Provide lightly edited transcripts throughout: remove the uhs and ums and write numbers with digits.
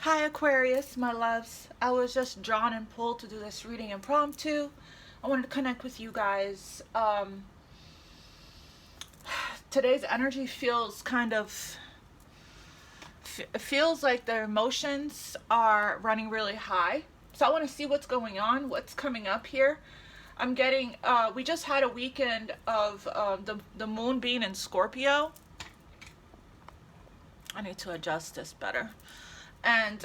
Hi Aquarius, my loves. I was just drawn and pulled to do this reading impromptu. I wanted to connect with you guys. Today's energy feels feels like the emotions are running really high. So I want to see what's going on, what's coming up here. I'm getting, we just had a weekend of the moon being in Scorpio. I need to adjust this better. And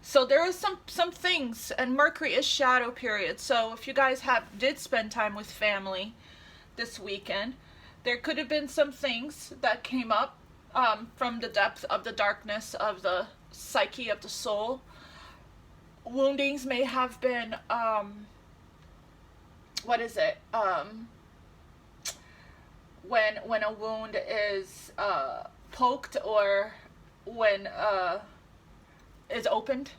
so there is some things, and Mercury is shadow period. So if you guys did spend time with family this weekend, there could have been some things that came up from the depth of the darkness of the psyche of the soul. Woundings may have been when a wound is poked, or when is opened.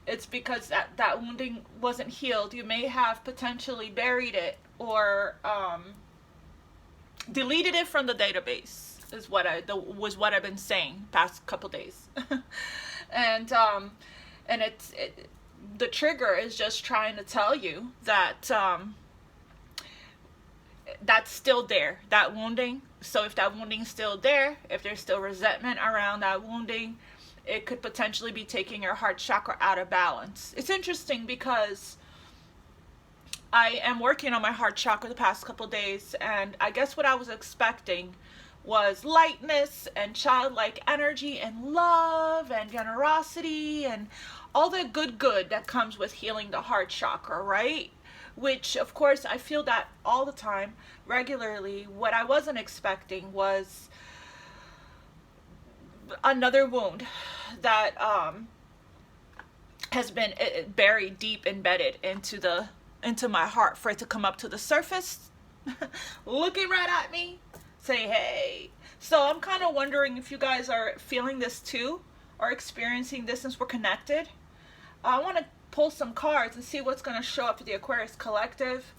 It's because that wounding wasn't healed. You may have potentially buried it, or deleted it from the database, is what I've been saying past couple days. And the trigger is just trying to tell you that that's still there, that wounding. So if that wounding is still there, if there's still resentment around that wounding, it could potentially be taking your heart chakra out of balance. It's interesting because I am working on my heart chakra the past couple days, and I guess what I was expecting was lightness and childlike energy and love and generosity and all the good that comes with healing the heart chakra, right? Which, of course, I feel that all the time, regularly. What I wasn't expecting was another wound that has been buried deep, embedded into my heart, for it to come up to the surface, looking right at me, say, hey. So I'm kind of wondering if you guys are feeling this too, or experiencing this, since we're connected. I want to pull some cards and see what's going to show up for the Aquarius collective.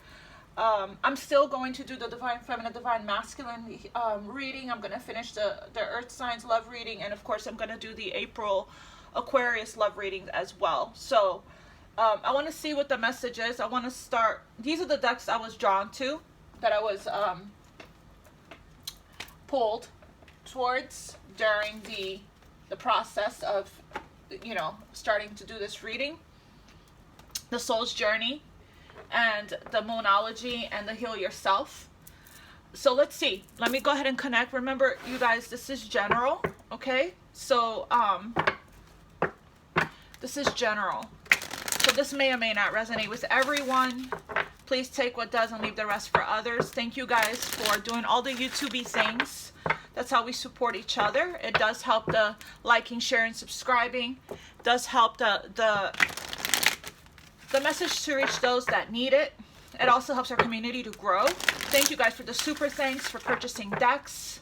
I'm still going to do the Divine Feminine, Divine Masculine reading. I'm going to finish the Earth Signs love reading, and of course I'm going to do the April Aquarius love reading as well. So I want to see what the message is. I want to start. These are the decks I was drawn to, that I was pulled towards during the process of, starting to do this reading. The Soul's Journey, and the Moonology, and the Heal Yourself. So let's see. Let me go ahead and connect. Remember, you guys, this is general, okay? So this is general. So this may or may not resonate with everyone. Please take what does and leave the rest for others. Thank you guys for doing all the YouTubey things. That's how we support each other. It does help the liking, sharing, subscribing. It does help the message to reach those that need it. It also helps our community to grow. Thank you guys for the super thanks, for purchasing decks,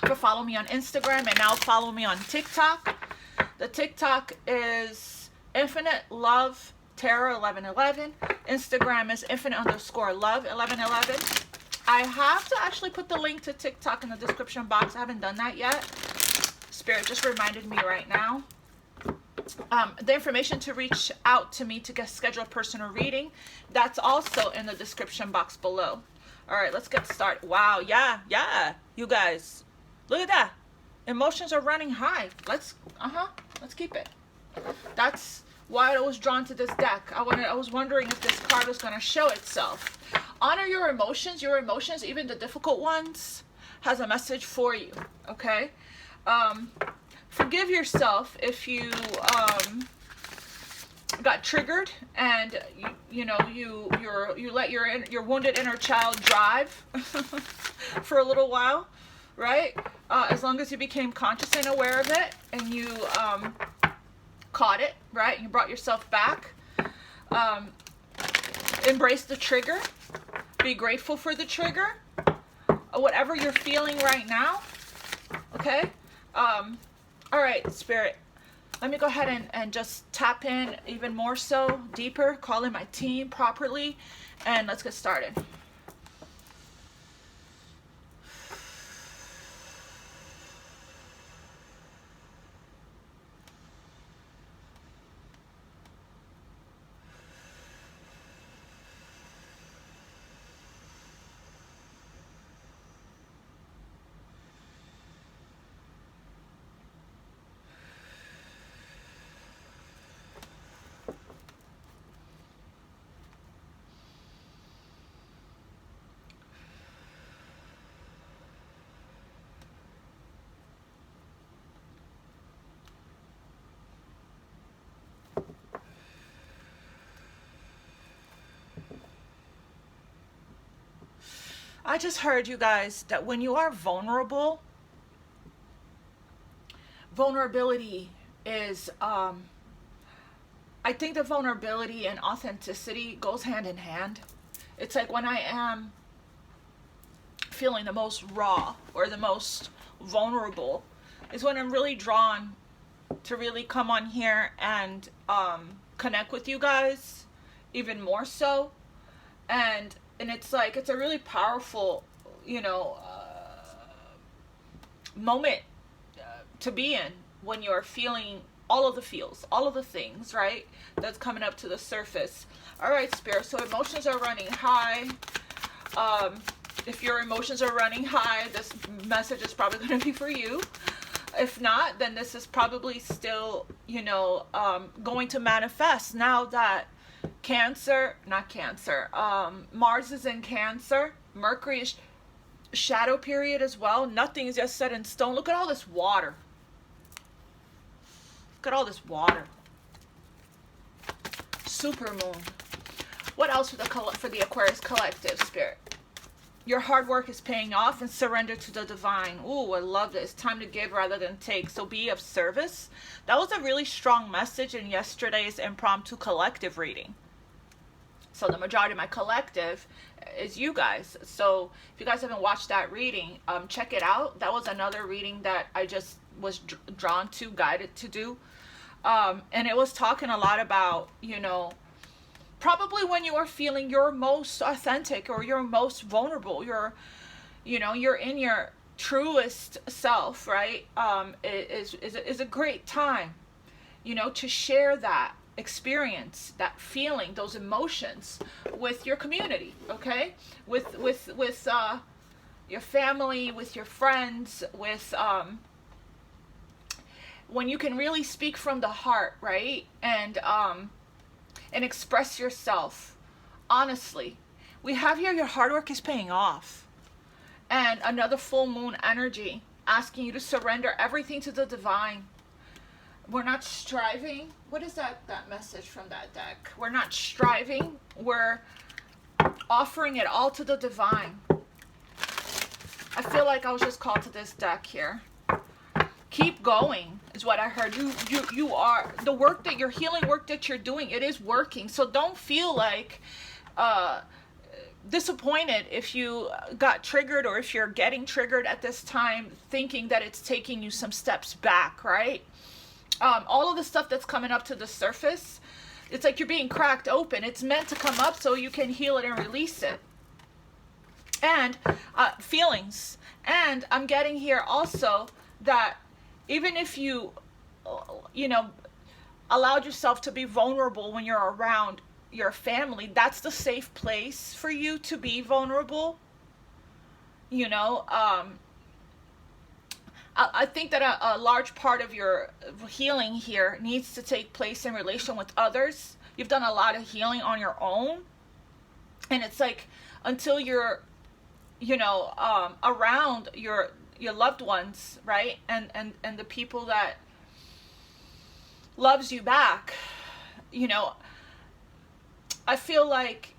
for following me on Instagram, and now follow me on TikTok. The TikTok is Infinitelovetarot 1111. Instagram is Infinite_love 1111. I have to actually put the link to TikTok in the description box. I haven't done that yet. Spirit just reminded me right now. The information to reach out to me to schedule a personal reading, that's also in the description box below. All right, let's get started. Wow, yeah, you guys, look at that. Emotions are running high. Let's keep it. That's why I was drawn to this deck. I was wondering if this card was going to show itself. Honor your emotions, even the difficult ones, has a message for you, okay? Forgive yourself if you got triggered, and you let your wounded inner child drive for a little while, right? As long as you became conscious and aware of it, and you caught it, right? You brought yourself back. Embrace the trigger. Be grateful for the trigger. Whatever you're feeling right now, okay? All right, Spirit, let me go ahead and just tap in even more so, deeper, call in my team properly, and let's get started. I just heard, you guys, that when you are vulnerable, vulnerability is, I think that vulnerability and authenticity goes hand in hand. It's like when I am feeling the most raw or the most vulnerable is when I'm really drawn to really come on here and connect with you guys even more so. And it's like, it's a really powerful, you know, moment to be in when you're feeling all of the feels, all of the things, right, that's coming up to the surface. All right, Spirit, so emotions are running high. If your emotions are running high, this message is probably going to be for you. If not, then this is probably still, you know, going to manifest now that Mars is in Cancer, Mercury is shadow period as well. Nothing is just set in stone. Look at all this water. Look at all this water. Super moon. What else for the Aquarius collective, Spirit? Your hard work is paying off and surrender to the divine. Ooh, I love this. Time to give rather than take. So be of service. That was a really strong message in yesterday's impromptu collective reading. So the majority of my collective is you guys. So if you guys haven't watched that reading, check it out. That was another reading that I just was drawn to, guided to do. And it was talking a lot about, you know, probably when you are feeling your most authentic or your most vulnerable, you're in your truest self, right? Is a great time, you know, to share that experience, that feeling, those emotions with your community, okay? With your family, with your friends, with when you can really speak from the heart, right? And express yourself honestly. We have here your hard work is paying off. And another full moon energy asking you to surrender everything to the divine. We're not striving. What is that message from that deck? We're not striving. We're offering it all to the divine. I feel like I was just called to this deck here. Keep going is what I heard. You are, the work that you're, healing work that you're doing, it is working. So don't feel like disappointed if you got triggered or if you're getting triggered at this time, thinking that it's taking you some steps back, right? All of the stuff that's coming up to the surface, it's like you're being cracked open. It's meant to come up so you can heal it and release it. And feelings. And I'm getting here also that even if you know, allowed yourself to be vulnerable when you're around your family, that's the safe place for you to be vulnerable. You know, I think that a large part of your healing here needs to take place in relation with others. You've done a lot of healing on your own. And it's like, until you're, you know, around your loved ones, right? And the people that loves you back, you know, I feel like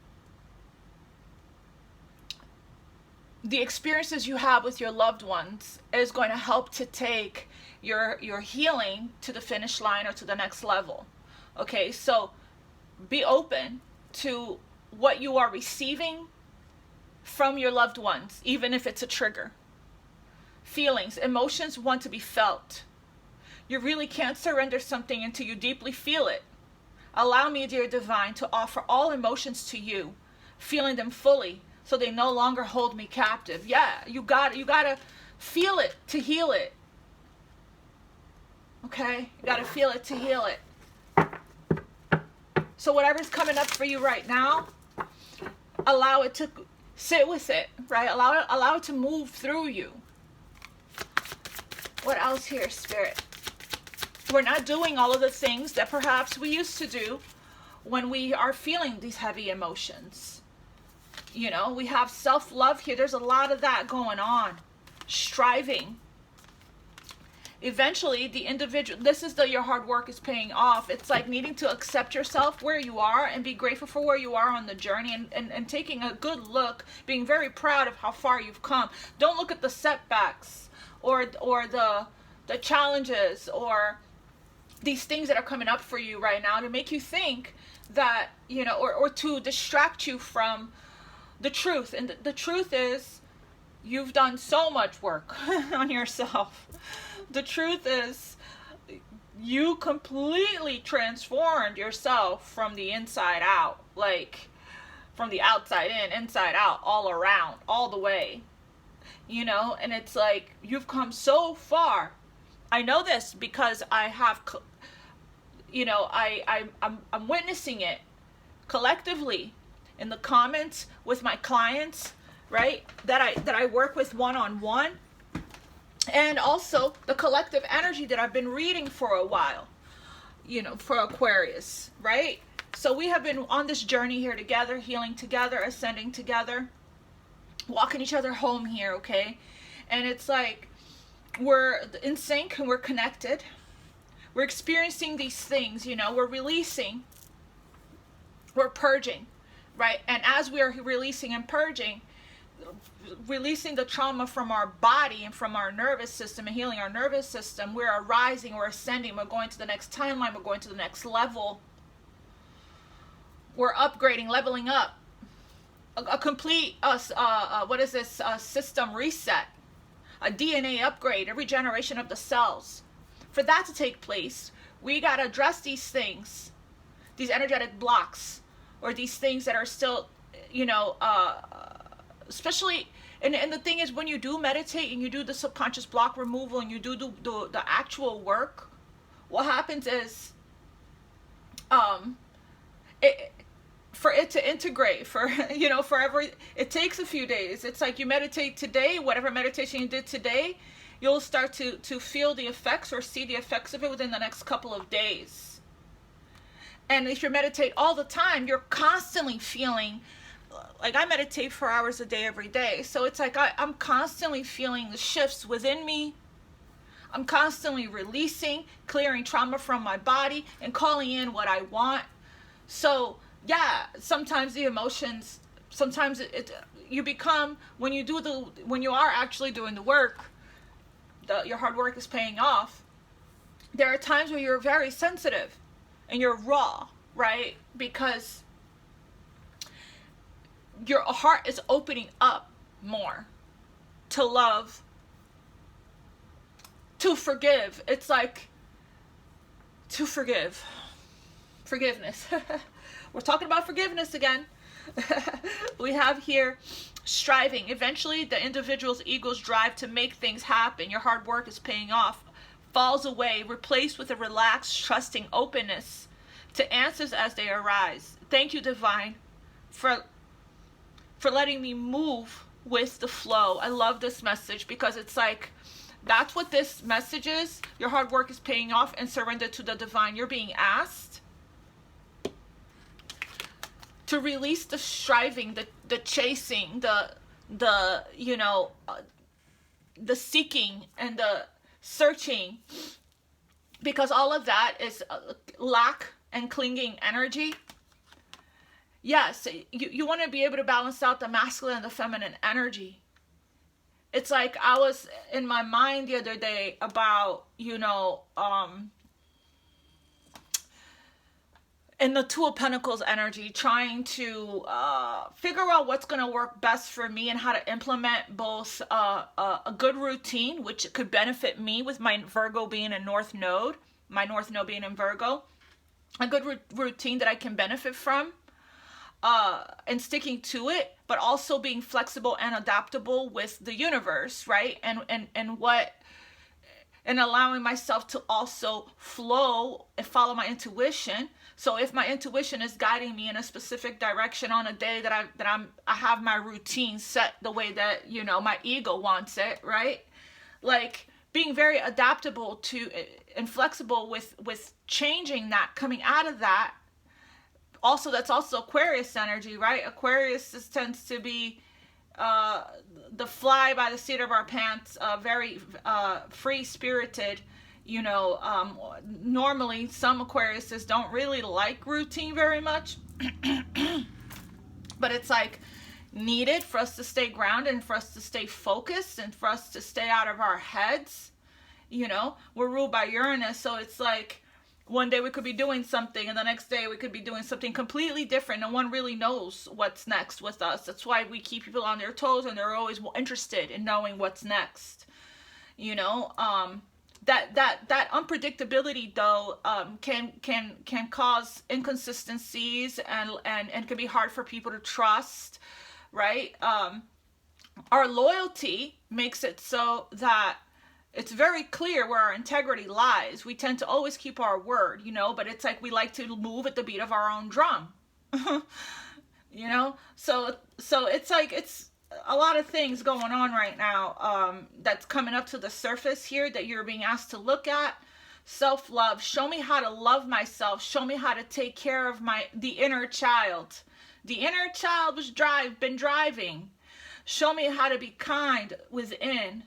the experiences you have with your loved ones is going to help to take your healing to the finish line or to the next level. Okay, so be open to what you are receiving from your loved ones, even if it's a trigger. Feelings, emotions want to be felt. You really can't surrender something until you deeply feel it. Allow me, dear divine, to offer all emotions to you, feeling them fully, so they no longer hold me captive. Yeah, you gotta feel it to heal it. Okay? You gotta feel it to heal it. So whatever's coming up for you right now, allow it to sit with it, right? Allow it to move through you. What else here, Spirit? We're not doing all of the things that perhaps we used to do when we are feeling these heavy emotions. You know, we have self-love here. There's a lot of that going on. Striving eventually the individual, this is your hard work is paying off. It's like needing to accept yourself where you are and be grateful for where you are on the journey, and taking a good look, being very proud of how far you've come. Don't look at the setbacks or the challenges or these things that are coming up for you right now to make you think that, you know, or to distract you from the truth. And the truth is, you've done so much work on yourself. The truth is, you completely transformed yourself from the inside out, like from the outside in, inside out, all around, all the way, you know. And it's like, you've come so far. I know this because I have, you know, I'm witnessing it collectively in the comments with my clients, right, that I work with one-on-one, and also the collective energy that I've been reading for a while, you know, for Aquarius, right? So we have been on this journey here together, healing together, ascending together, walking each other home here, okay? And it's like, we're in sync and we're connected. We're experiencing these things, you know, we're releasing, we're purging, right? And as we are releasing and purging, releasing the trauma from our body and from our nervous system and healing our nervous system, we're arising, we're ascending, we're going to the next timeline, we're going to the next level. We're upgrading, leveling up. A complete, what is this, system reset. A DNA upgrade, every generation of the cells. For that to take place, we got to address these things, these energetic blocks, or these things that are still, you know, especially, and the thing is, when you do meditate and you do the subconscious block removal and you do the actual work, what happens is, for it to integrate, for, you know, it takes a few days. It's like you meditate today, whatever meditation you did today, you'll start to feel the effects or see the effects of it within the next couple of days. And if you meditate all the time, you're constantly feeling, like I meditate 4 hours a day every day. So it's like I'm constantly feeling the shifts within me. I'm constantly releasing, clearing trauma from my body and calling in what I want. So yeah, sometimes the emotions, sometimes you become, when you are actually doing the work, your hard work is paying off. There are times where you're very sensitive and you're raw, right? Because your heart is opening up more to love, to forgive. It's like, to forgive. Forgiveness. We're talking about forgiveness again. We have here striving. Eventually, the individual's ego's drive to make things happen, your hard work is paying off, falls away, replaced with a relaxed, trusting openness to answers as they arise. Thank you, Divine, for letting me move with the flow. I love this message because it's like, that's what this message is. Your hard work is paying off, and surrender to the divine. You're being asked to release the striving, the chasing, the you know, the seeking and the searching, because all of that is lack and clinging energy. Yes, you want to be able to balance out the masculine and the feminine energy. It's like, I was in my mind the other day about, you know, in the Two of Pentacles energy, trying to figure out what's going to work best for me and how to implement both a good routine, which could benefit me with my Virgo being a North Node, my North Node being in Virgo, a good routine that I can benefit from, and sticking to it, but also being flexible and adaptable with the universe, right? And allowing myself to also flow and follow my intuition. So if my intuition is guiding me in a specific direction on a day that I have my routine set the way that, you know, my ego wants it, right? Like being very adaptable to and flexible with changing that, coming out of that. Also, that's also Aquarius energy, right? Aquarius tends to be the fly by the seat of our pants, very free-spirited. You know, normally some Aquariuses don't really like routine very much, but it's like needed for us to stay grounded and for us to stay focused and for us to stay out of our heads. You know, we're ruled by Uranus, so it's like one day we could be doing something and the next day we could be doing something completely different. No one really knows what's next with us. That's why we keep people on their toes and they're always interested in knowing what's next. You know, that unpredictability though can cause inconsistencies and can be hard for people to trust, right? Our loyalty makes it so that it's very clear where our integrity lies. We tend to always keep our word, you know, but it's like we like to move at the beat of our own drum. You know, so it's like it's a lot of things going on right now that's coming up to the surface here that you're being asked to look at. Self-love. Show me how to love myself. Show me how to take care of the inner child. The inner child was been driving. Show me how to be kind within.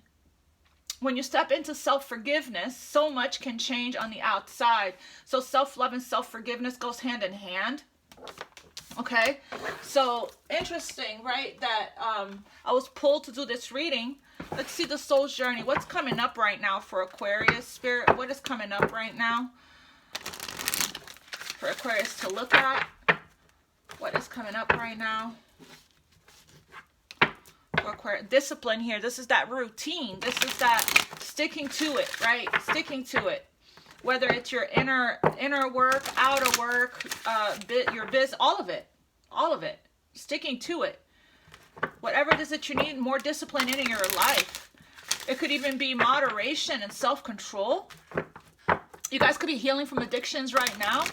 When you step into self-forgiveness, so much can change on the outside. So self-love and self-forgiveness goes hand in hand. Okay, so interesting, right, that I was pulled to do this reading. Let's see the soul's journey. What's coming up right now for Aquarius spirit? What is coming up right now for Aquarius to look at? What is coming up right now for Aquarius? Discipline here. This is that routine. This is that sticking to it, right? Sticking to it. Whether it's your inner work, outer work, your biz, all of it, sticking to it. Whatever it is that you need more discipline in your life. It could even be moderation and self-control. You guys could be healing from addictions right now,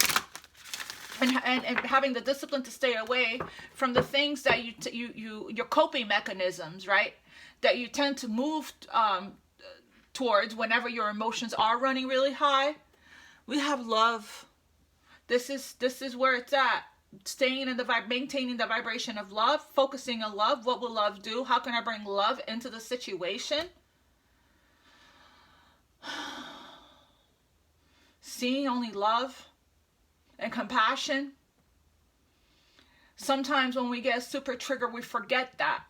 and having the discipline to stay away from the things that your coping mechanisms, right? That you tend to move towards whenever your emotions are running really high. We have love. This is where it's at. Staying in maintaining the vibration of love, focusing on love. What will love do? How can I bring love into the situation? Seeing only love and compassion. Sometimes when we get super triggered, we forget that.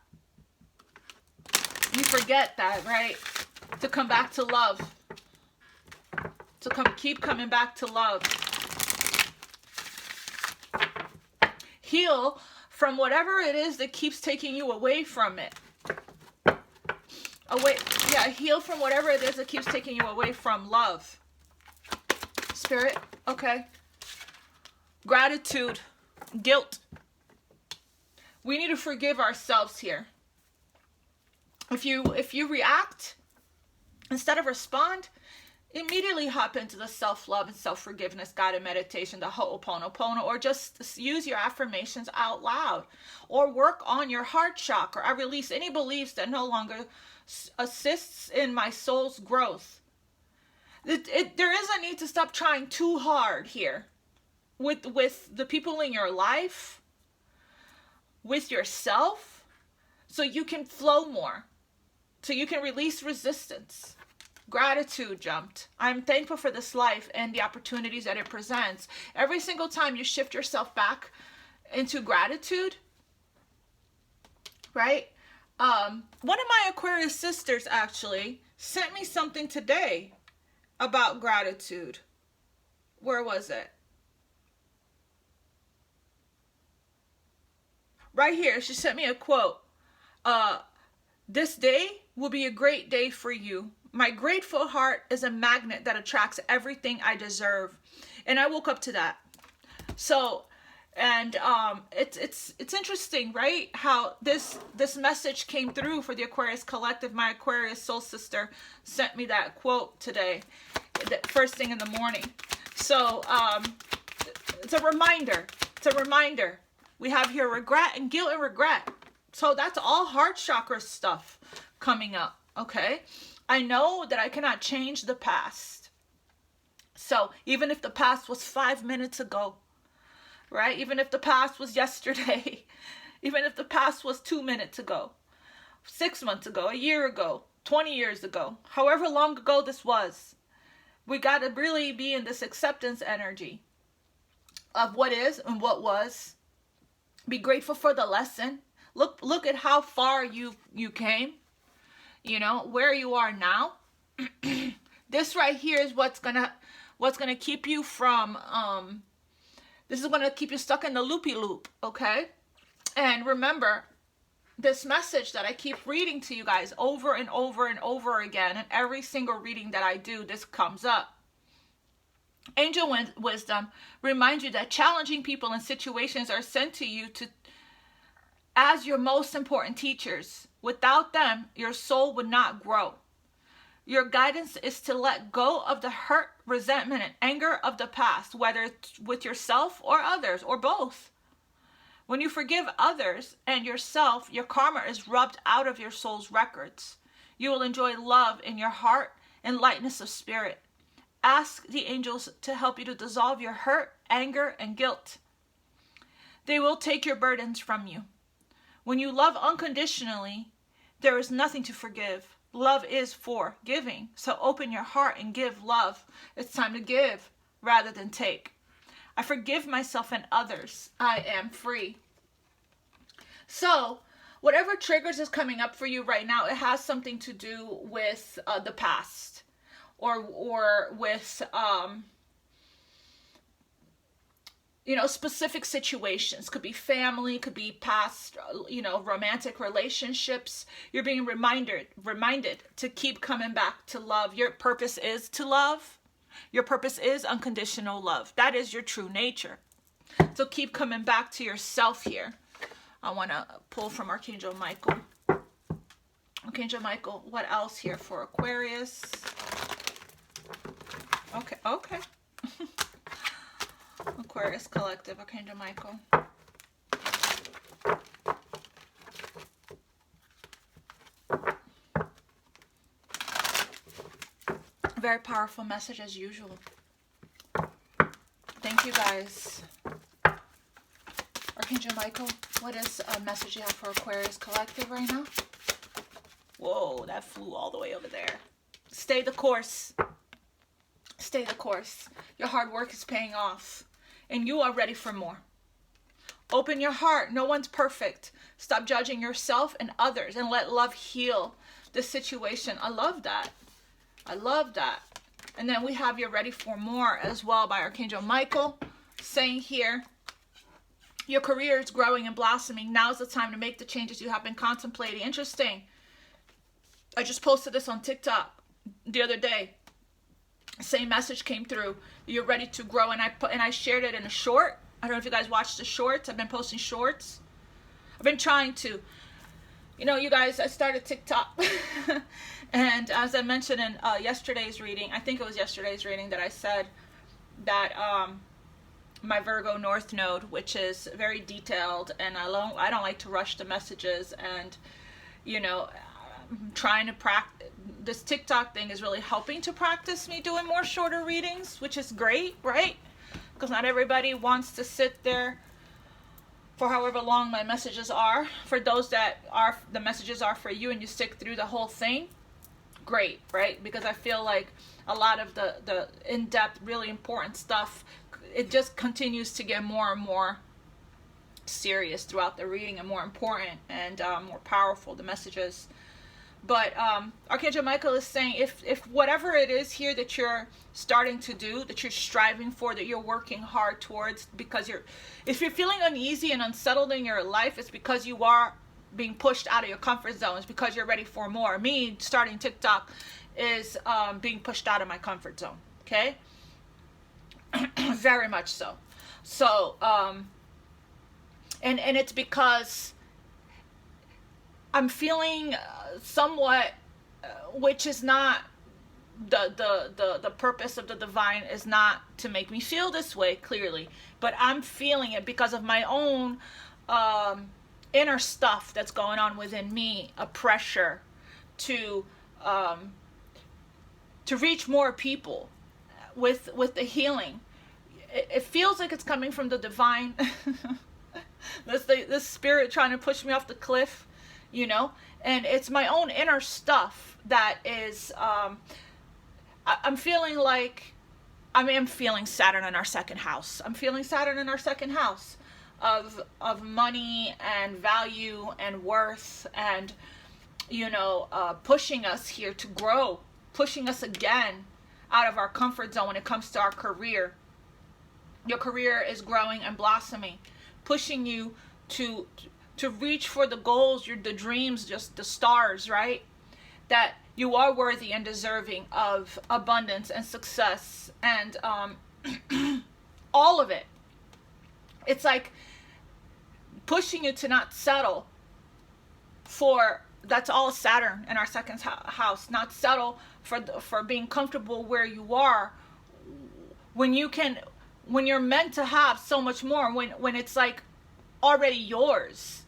We forget that, right? To come back to love. To keep coming back to love. Heal from whatever it is that keeps taking you away from it. Heal from whatever it is that keeps taking you away from love. Spirit, okay. Gratitude, guilt. We need to forgive ourselves here. If you react instead of respond, immediately hop into the self-love and self-forgiveness guided meditation, the Ho'oponopono, or just use your affirmations out loud, or work on your heart chakra. I release any beliefs that no longer assists in my soul's growth. There is a need to stop trying too hard here with the people in your life, with yourself, so you can flow more, so you can release resistance. Gratitude jumped. I'm thankful for this life and the opportunities that it presents. Every single time you shift yourself back into gratitude, right? One of my Aquarius sisters actually sent me something today about gratitude. Where was it? Right here. She sent me a quote. This day will be a great day for you. My grateful heart is a magnet that attracts everything I deserve. And I woke up to that. So, and it's interesting, right? How this message came through for the Aquarius collective. My Aquarius soul sister sent me that quote today, the first thing in the morning. So, it's a reminder. It's a reminder. We have here regret and guilt and regret. So that's all heart chakra stuff coming up, okay? I know that I cannot change the past. So even if the past was 5 minutes ago, right? Even if the past was yesterday, even if the past was 2 minutes ago, 6 months ago, a year ago, 20 years ago, however long ago this was. We got to really be in this acceptance energy of what is and what was. Be grateful for the lesson. Look at how far you came, you know, where you are now. This right here is what's gonna keep you from this is gonna keep you stuck in the loopy loop, okay? And remember, this message that I keep reading to you guys over and over and over again, and every single reading that I do, this comes up. Angel wisdom reminds you that challenging people and situations are sent to you as your most important teachers. Without them, your soul would not grow. Your guidance is to let go of the hurt, resentment, and anger of the past, whether it's with yourself or others, or both. When you forgive others and yourself, your karma is rubbed out of your soul's records. You will enjoy love in your heart and lightness of spirit. Ask the angels to help you to dissolve your hurt, anger, and guilt. They will take your burdens from you. When you love unconditionally, there is nothing to forgive. Love is for giving. So open your heart and give love. It's time to give rather than take. I forgive myself and others. I am free. So, whatever triggers is coming up for you right now, it has something to do with the past, or with you know, specific situations. Could be family, could be past, you know, romantic relationships. You're being reminded to keep coming back to love. Your purpose is to love. Your purpose is unconditional love. That is your true nature. So keep coming back to yourself here. I want to pull from Archangel Michael. Archangel Michael, what else here for Aquarius? Okay. Aquarius Collective, Archangel Michael. Very powerful message as usual. Thank you guys. Archangel Michael, what is a message you have for Aquarius Collective right now? Whoa, that flew all the way over there. Stay the course. Stay the course. Your hard work is paying off, and you are ready for more. Open your heart. No one's perfect. Stop judging yourself and others, and let love heal the situation. I love that. I love that. And then we have You're Ready for More as well by Archangel Michael, saying here, your career is growing and blossoming. Now is the time to make the changes you have been contemplating. Interesting. I just posted this on TikTok the other day. Same message came through. You're ready to grow, and I shared it in a short. I don't know if you guys watched the shorts. I've been posting shorts. I've been trying to. You know, you guys, I started TikTok. And as I mentioned in yesterday's reading, I think it was yesterday's reading that I said that my Virgo North Node, which is very detailed, and I don't like to rush the messages, and, you know, I'm trying to practice. This TikTok thing is really helping to practice me doing more shorter readings, which is great, right? Because not everybody wants to sit there for however long my messages are. For those that are, the messages are for you and you stick through the whole thing, great, right? Because I feel like a lot of the in-depth, really important stuff, it just continues to get more and more serious throughout the reading, and more important and more powerful, the messages. But Archangel Michael is saying, if whatever it is here that you're starting to do, that you're striving for, that you're working hard towards, because if you're feeling uneasy and unsettled in your life, it's because you are being pushed out of your comfort zone. It's because you're ready for more. Me starting TikTok is being pushed out of my comfort zone. Okay? Very much so. So, and it's because I'm feeling somewhat, which is not the purpose of the divine, is not to make me feel this way, clearly, but I'm feeling it because of my own inner stuff that's going on within me, a pressure to reach more people with the healing. It feels like it's coming from the divine. This spirit trying to push me off the cliff, you know, And it's my own inner stuff that is, I'm feeling like, I'm feeling Saturn in our second house. I'm feeling Saturn in our second house of money and value and worth and, you know, pushing us here to grow, pushing us again out of our comfort zone when it comes to our career. Your career is growing and blossoming, pushing you to reach for the goals, the dreams, just the stars, right? That you are worthy and deserving of abundance and success and all of it. It's like pushing you to not settle for, that's all Saturn in our second house, not settle for being comfortable where you are when you're meant to have so much more, when it's like already yours.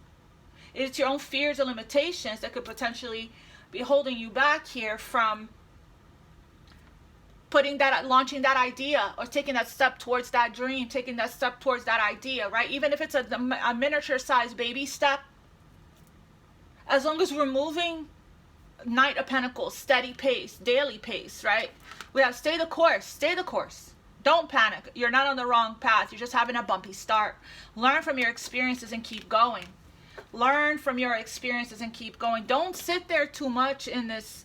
It's your own fears and limitations that could potentially be holding you back here from launching that idea or taking that step towards that dream, taking that step towards that idea, right? Even if it's a miniature sized baby step, as long as we're moving, Knight of Pentacles, steady pace, daily pace, right? We have stay the course. Don't panic. You're not on the wrong path. You're just having a bumpy start. Learn from your experiences and keep going. Learn from your experiences and keep going. Don't sit there too much in this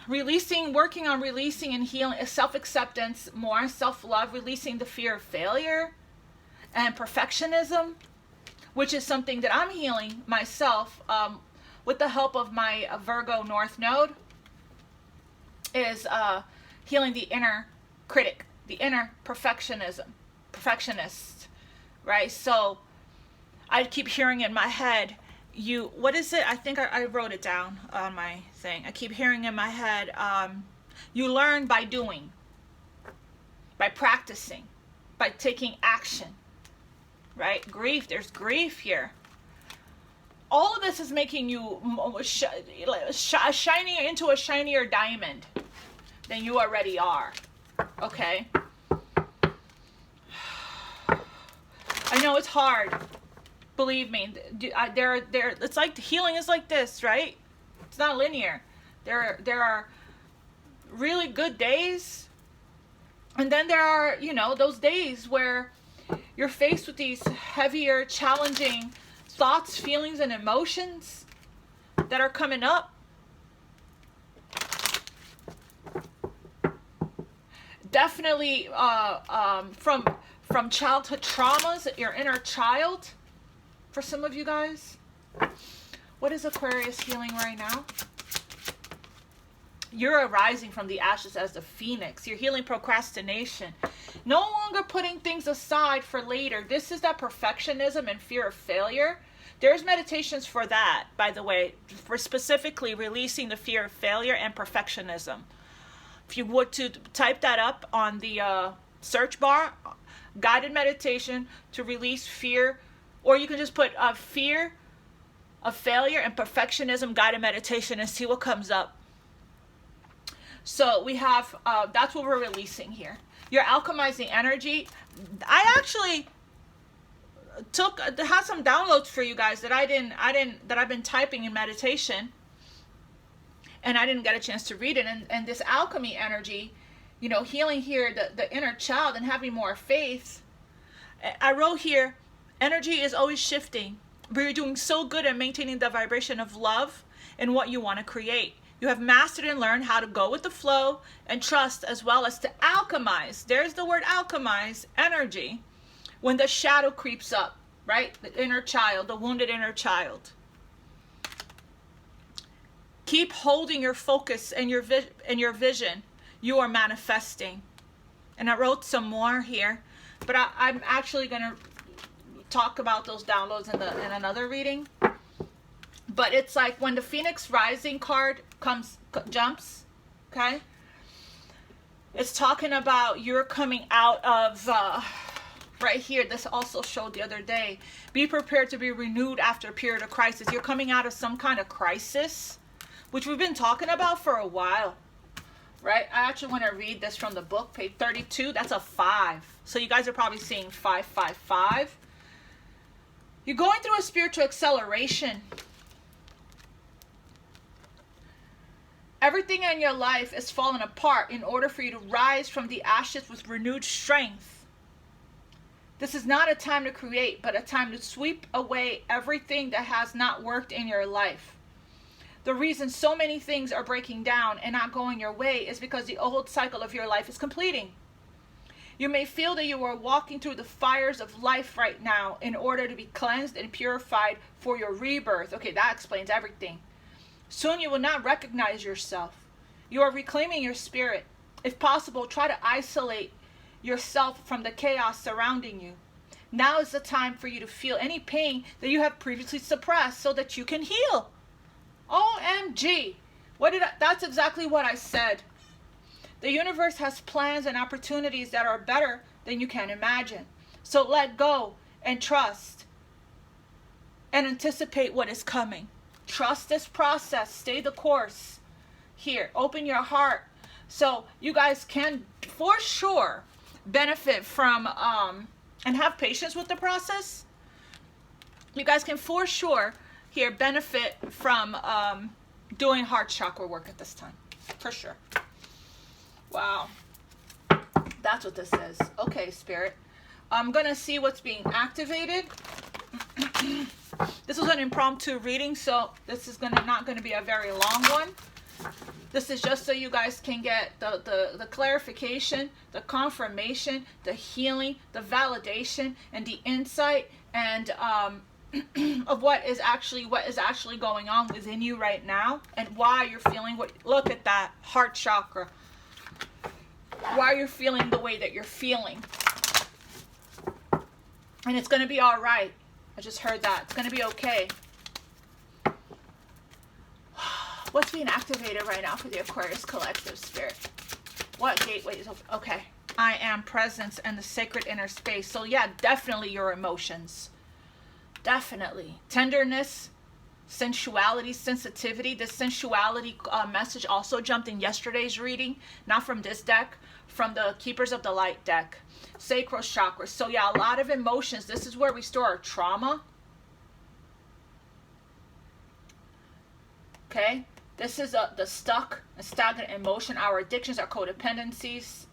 working on releasing and healing, self-acceptance, more self-love, releasing the fear of failure and perfectionism, which is something that I'm healing myself with the help of my Virgo North Node, is healing the inner critic, the inner perfectionist, right? So I keep hearing in my head, what is it? I think I wrote it down on my thing. I keep hearing in my head, you learn by doing, by practicing, by taking action, right? Grief, there's grief here. All of this is making you shining into a shinier diamond than you already are, okay? I know it's hard. Believe me, it's like healing is like this, right? It's not linear. There are really good days, and then there are, you know, those days where you're faced with these heavier, challenging thoughts, feelings, and emotions that are coming up. Definitely from childhood traumas, your inner child. For some of you guys, what is Aquarius healing right now? You're arising from the ashes as the phoenix. You're healing procrastination. No longer putting things aside for later. This is that perfectionism and fear of failure. There's meditations for that, by the way, for specifically releasing the fear of failure and perfectionism. If you would to type that up on the search bar, guided meditation to release fear. Or you can just put fear of failure and perfectionism guided meditation and see what comes up. So we have, that's what we're releasing here. You're alchemizing energy. I actually had some downloads for you guys that I've been typing in meditation, and I didn't get a chance to read it. And this alchemy energy, you know, healing here, the inner child and having more faith. I wrote here, energy is always shifting, but you're doing so good at maintaining the vibration of love and what you want to create. You have mastered and learned how to go with the flow and trust, as well as to alchemize. There's the word alchemize, energy, when the shadow creeps up, right? The inner child, the wounded inner child. Keep holding your focus and your vision. You are manifesting. And I wrote some more here, but I'm actually going to talk about those downloads in another reading. But it's like when the Phoenix Rising card jumps, okay? It's talking about you're coming out of, right here, this also showed the other day, be prepared to be renewed after a period of crisis. You're coming out of some kind of crisis, which we've been talking about for a while, right? I actually want to read this from the book, page 32. That's a 5. So you guys are probably seeing 555. You're going through a spiritual acceleration. Everything in your life is falling apart in order for you to rise from the ashes with renewed strength. This is not a time to create, but a time to sweep away everything that has not worked in your life. The reason so many things are breaking down and not going your way is because the old cycle of your life is completing. You may feel that you are walking through the fires of life right now in order to be cleansed and purified for your rebirth. Okay, that explains everything. Soon you will not recognize yourself. You are reclaiming your spirit. If possible, try to isolate yourself from the chaos surrounding you. Now is the time for you to feel any pain that you have previously suppressed so that you can heal. OMG. That's exactly what I said. The universe has plans and opportunities that are better than you can imagine. So let go and trust and anticipate what is coming. Trust this process. Stay the course. Here, open your heart so you guys can for sure benefit from and have patience with the process. You guys can for sure here benefit from doing heart chakra work at this time, for sure. Wow, that's what this is. Okay, Spirit, I'm gonna see what's being activated. This was an impromptu reading, so this is not gonna be a very long one. This is just so you guys can get the clarification, the confirmation, the healing, the validation, and the insight, and of what is actually going on within you right now, and why you're feeling look at that heart chakra. Why you're feeling the way that you're feeling. And it's going to be all right. I just heard that. It's going to be okay. What's being activated right now for the Aquarius collective, Spirit? What gateway is open? Okay. I am presence and the sacred inner space. So yeah, definitely your emotions. Definitely. Tenderness, sensuality, sensitivity. The sensuality message also jumped in yesterday's reading. Not from this deck. From the Keepers of the Light deck. Sacral chakra. So yeah, a lot of emotions. This is where we store our trauma. Okay. This is the stuck and stagnant emotion. Our addictions, our codependencies.